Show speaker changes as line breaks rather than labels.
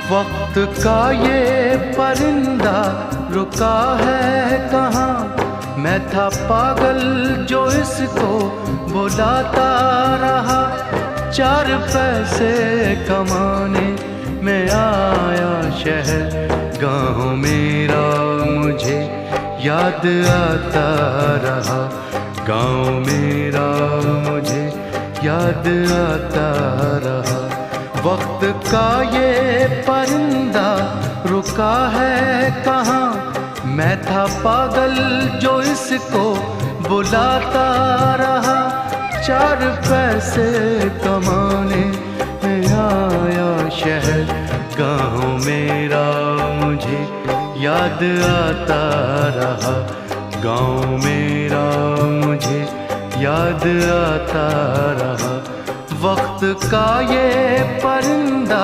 वक्त का ये परिंदा रुका है कहाँ। मैं था पागल जो इसको बुलाता रहा। 4 पैसे कमाने में आया शहर, गाँव मेरा मुझे याद आता रहा। गाँव मेरा मुझे याद आता रहा। वक्त का ये परिंदा रुका है कहाँ। मैं था पागल जो इसको बुलाता रहा। 4 पैसे कमाने में आया शहर, गाँव मेरा मुझे याद आता रहा। गाँव मेरा मुझे याद आता रहा। वक्त का ये परिंदा